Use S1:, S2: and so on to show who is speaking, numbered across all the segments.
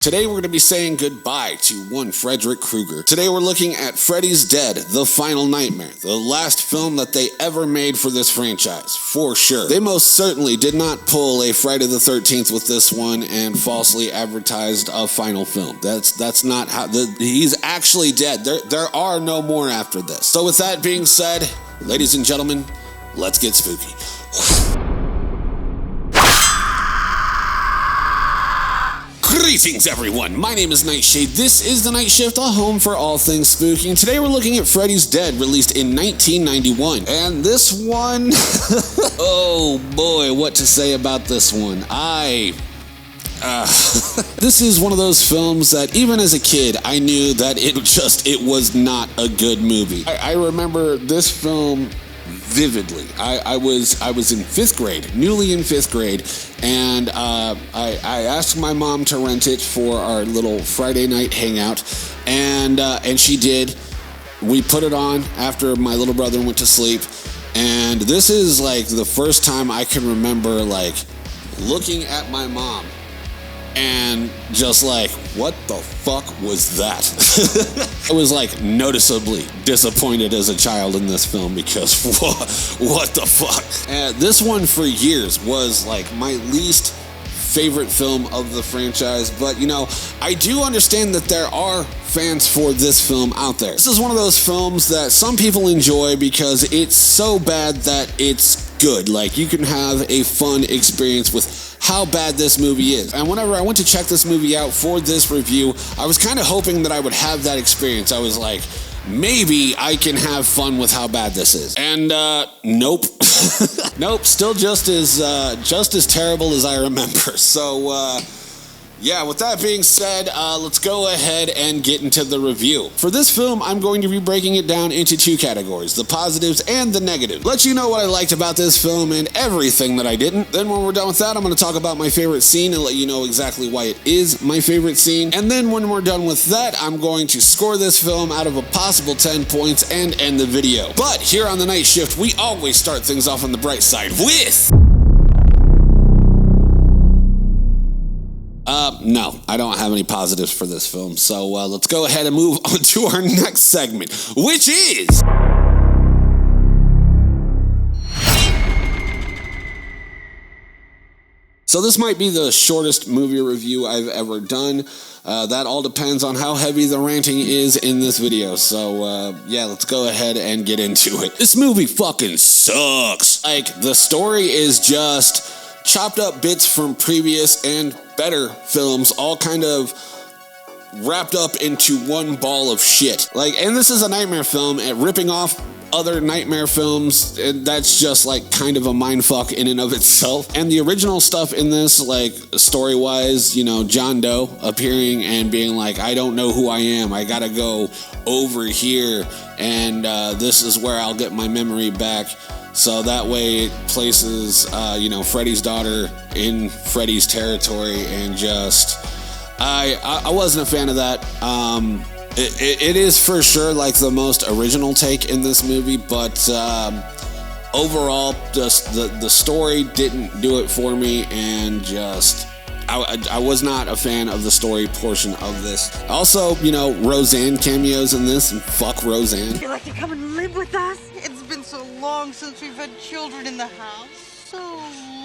S1: Today we're going to be saying goodbye to one Frederick Krueger. Today we're looking at Freddy's Dead, The Final Nightmare, the last film that they ever made for this franchise, for sure. They most certainly did not pull a Friday the 13th with this one and falsely advertised a final film. That's not how, he's actually dead. There are no more after this. So with that being said, ladies and gentlemen, let's get spooky. Greetings everyone, my name is Nightshade, this is The Night Shift, a home for all things spooky, and today we're looking at Freddy's Dead, released in 1991, and this one, oh boy, what to say about this one. This is one of those films that even as a kid, I knew that it was not a good movie. I remember this film vividly. I was in 5th grade, newly in 5th grade, and I asked my mom to rent it for our little Friday night hangout, and she did. We put it on after my little brother went to sleep, and this is like the first time I can remember like looking at my mom and just like, what the fuck was that? I was like noticeably disappointed as a child in this film because what the fuck? This one for years was like my least favorite film of the franchise, but you know, I do understand that there are fans for this film out there. This is one of those films that some people enjoy because it's so bad that it's good. Like, you can have a fun experience with how bad this movie is. And whenever I went to check this movie out for this review, I was kind of hoping that I would have that experience. I was like, maybe I can have fun with how bad this is. And nope. Nope, still just as terrible as I remember. So yeah, with that being said, let's go ahead and get into the review. For this film, I'm going to be breaking it down into 2 categories, the positives and the negatives. Let you know what I liked about this film and everything that I didn't. Then when we're done with that, I'm going to talk about my favorite scene and let you know exactly why it is my favorite scene. And then when we're done with that, I'm going to score this film out of a possible 10 points and end the video. But here on The Night Shift, we always start things off on the bright side with... No, I don't have any positives for this film, so let's go ahead and move on to our next segment, which is... So this might be the shortest movie review I've ever done. That all depends on how heavy the ranting is in this video, so yeah, let's go ahead and get into it. This movie fucking sucks. Like, the story is just chopped up bits from previous and better films, all kind of wrapped up into one ball of shit. Like, and this is a nightmare film, and ripping off other nightmare films, and that's just like kind of a mindfuck in and of itself. And the original stuff in this, like story-wise, you know, John Doe appearing and being like, I don't know who I am, I gotta go over here, and this is where I'll get my memory back. So that way it places, you know, Freddy's daughter in Freddy's territory, and just, I wasn't a fan of that. It is for sure like the most original take in this movie, but overall, just the story didn't do it for me, and just, I was not a fan of the story portion of this. Also, you know, Roseanne cameos in this, and fuck Roseanne.
S2: Would you like to come and live with us? It's been so long since we've had children in the house. So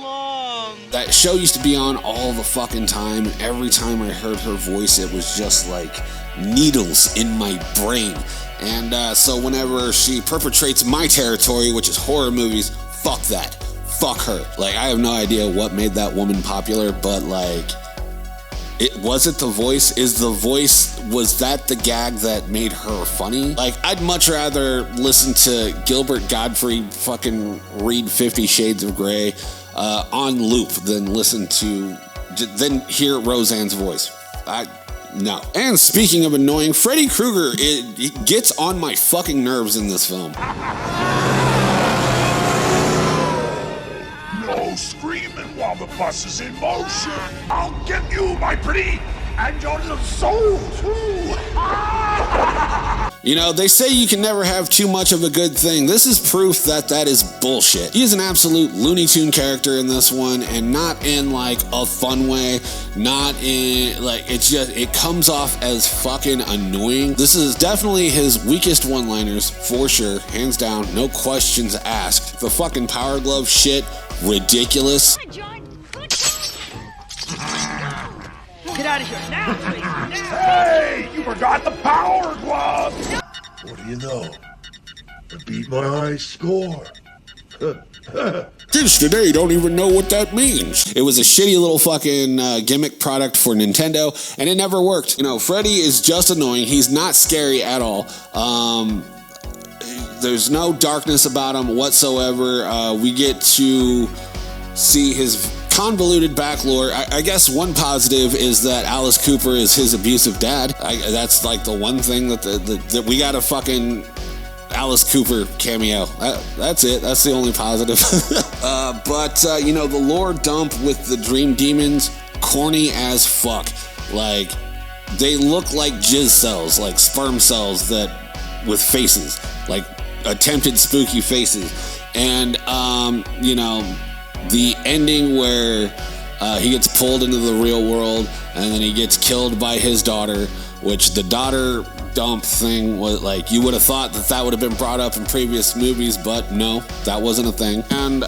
S2: long.
S1: That show used to be on all the fucking time. Every time I heard her voice, it was just like needles in my brain. And so whenever she perpetrates my territory, which is horror movies, fuck that. Fuck her. Like, I have no idea what made that woman popular, but like, was it the voice? Was that the gag that made her funny? Like, I'd much rather listen to Gilbert Gottfried fucking read 50 Shades of Grey on loop than hear Roseanne's voice. No. And speaking of annoying, Freddy Krueger, it gets on my fucking nerves in this film.
S3: No screaming while the bus is in motion. I'll get you, my pretty, and your little soul too.
S1: You know, they say you can never have too much of a good thing. This is proof that that is bullshit. He is an absolute Looney Tune character in this one, and not in like a fun way, not in like, it comes off as fucking annoying. This is definitely his weakest one-liners, for sure, hands down, no questions asked. The fucking Power Glove shit, ridiculous.
S2: Get out of here now, please. Now.
S3: Hey, you forgot the Power Glove! What do you know? I beat my high score.
S1: Kids today don't even know what that means. It was a shitty little fucking gimmick product for Nintendo, and it never worked. You know, Freddy is just annoying. He's not scary at all. There's no darkness about him whatsoever. We get to see his convoluted back lore. I guess one positive is that Alice Cooper is his abusive dad. That's like the one thing that we got a fucking Alice Cooper cameo. That's it. That's the only positive. But you know, the lore dump with the dream demons, corny as fuck. Like, they look like jizz cells, like sperm cells that with faces, like attempted spooky faces. And you know, the ending where he gets pulled into the real world and then he gets killed by his daughter, which the daughter dump thing was like, you would have thought that would have been brought up in previous movies, but no, that wasn't a thing. And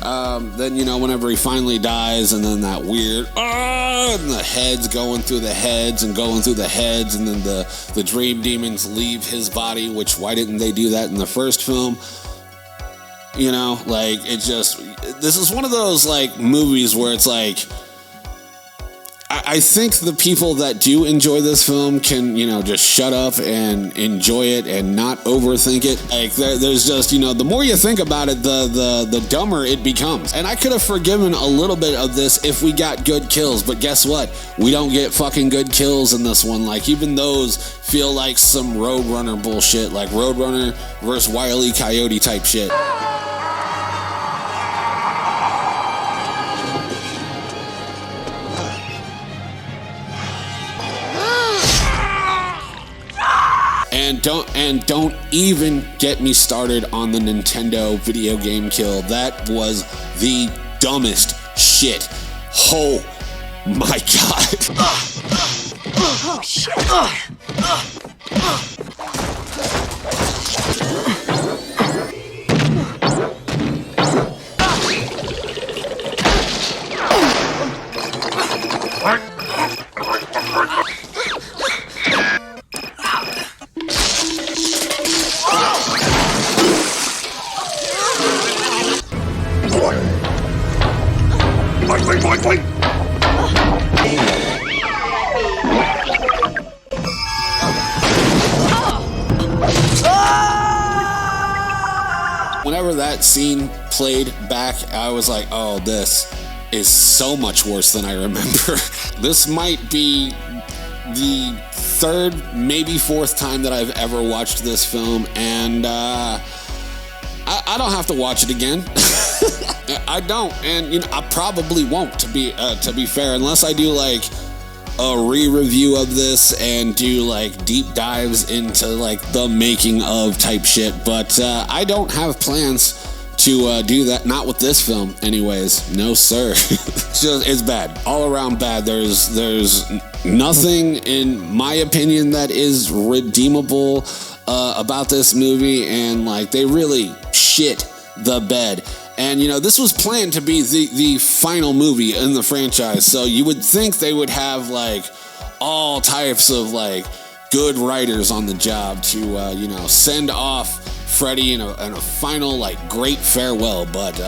S1: then, you know, whenever he finally dies, and then that weird and the heads going through the heads and going through the heads, and then the dream demons leave his body, which why didn't they do that in the first film? You know, like, this is one of those, like, movies where it's like, I think the people that do enjoy this film can, you know, just shut up and enjoy it and not overthink it. Like, there's just, you know, the more you think about it, the dumber it becomes. And I could have forgiven a little bit of this if we got good kills, but guess what? We don't get fucking good kills in this one. Like, even those feel like some Roadrunner bullshit, like Roadrunner versus Wile E. Coyote type shit. And don't even get me started on the Nintendo video game kill. That was the dumbest shit. Oh my god.
S2: Oh shit.
S1: Whenever that scene played back, I was like, oh, this is so much worse than I remember. This might be the third, maybe fourth time that I've ever watched this film, and I don't have to watch it again. I don't, and you know, I probably won't, to be fair, unless I do like a re-review of this and do like deep dives into like the making of type shit. But I don't have plans to do that, not with this film anyways. No sir. It's bad, all around bad. There's nothing in my opinion that is redeemable about this movie, and like, they really shit the bed. And, you know, this was planned to be the final movie in the franchise, so you would think they would have, like, all types of, like, good writers on the job to, you know, send off Freddy in a final, like, great farewell, but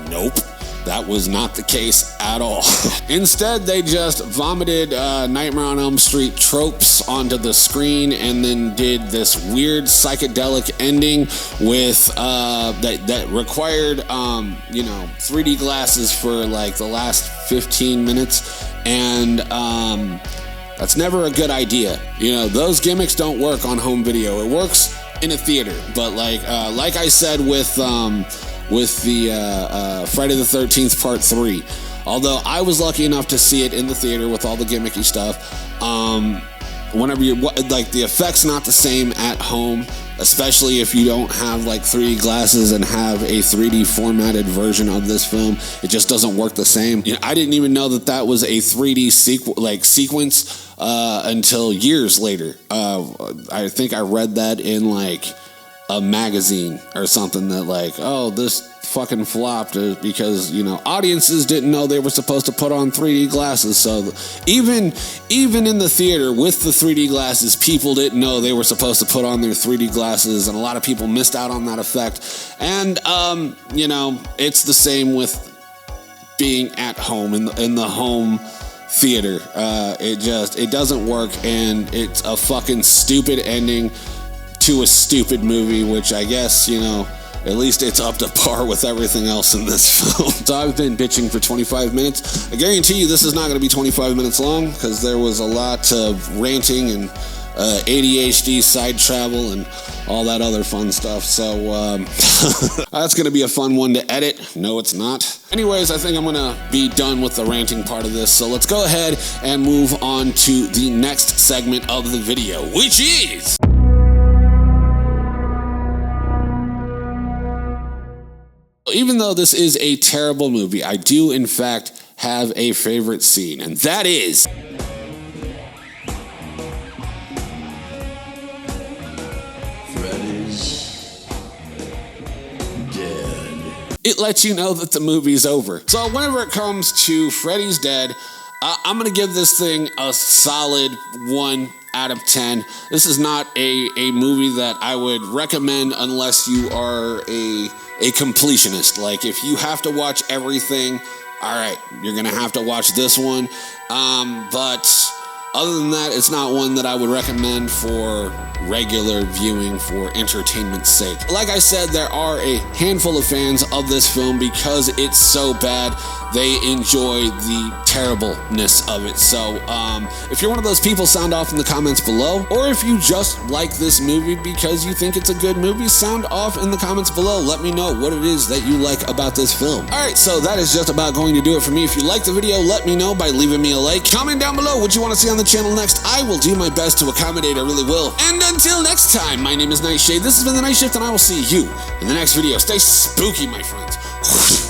S1: nope. That was not the case at all. Instead, they just vomited Nightmare on Elm Street tropes onto the screen, and then did this weird psychedelic ending with that required you know, 3D glasses for like the last 15 minutes, and that's never a good idea. You know, those gimmicks don't work on home video. It works in a theater, but like I said with the Friday the 13th Part 3. Although I was lucky enough to see it in the theater with all the gimmicky stuff, whenever you're, like, the effect's not the same at home especially if you don't have like 3D glasses and have a 3D formatted version of this film. It just doesn't work the same. You know, I didn't even know that that was a 3D sequence until years later. I think I read that in like a magazine or something, that like, oh, this fucking flopped because, you know, audiences didn't know they were supposed to put on 3D glasses. So even in the theater with the 3D glasses, people didn't know they were supposed to put on their 3D glasses, and a lot of people missed out on that effect. And you know, it's the same with being at home in the home theater. It doesn't work, and it's a fucking stupid ending to a stupid movie, which I guess, you know, at least it's up to par with everything else in this film. So I've been bitching for 25 minutes. I guarantee you this is not going to be 25 minutes long, because there was a lot of ranting and ADHD side travel and all that other fun stuff. So that's going to be a fun one to edit. No, it's not. Anyways, I think I'm going to be done with the ranting part of this. So let's go ahead and move on to the next segment of the video, which is... Even though this is a terrible movie, I do in fact have a favorite scene, and that is...
S3: Freddys dead.
S1: It lets you know that the movie's over. So whenever it comes to Freddys Dead, I'm going to give this thing a solid 1 out of 10. This is not a movie that I would recommend unless you are a completionist. Like, if you have to watch everything, all right, you're gonna have to watch this one. But other than that, it's not one that I would recommend for regular viewing for entertainment's sake. Like I said, there are a handful of fans of this film because it's so bad. They enjoy the terribleness of it. So if you're one of those people, sound off in the comments below. Or if you just like this movie because you think it's a good movie, sound off in the comments below. Let me know what it is that you like about this film. Alright, so that is just about going to do it for me. If you like the video, let me know by leaving me a like. Comment down below what you want to see on the channel next. I will do my best to accommodate, I really will. And until next time, my name is Nightshade. This has been The Night Shift, and I will see you in the next video. Stay spooky, my friends.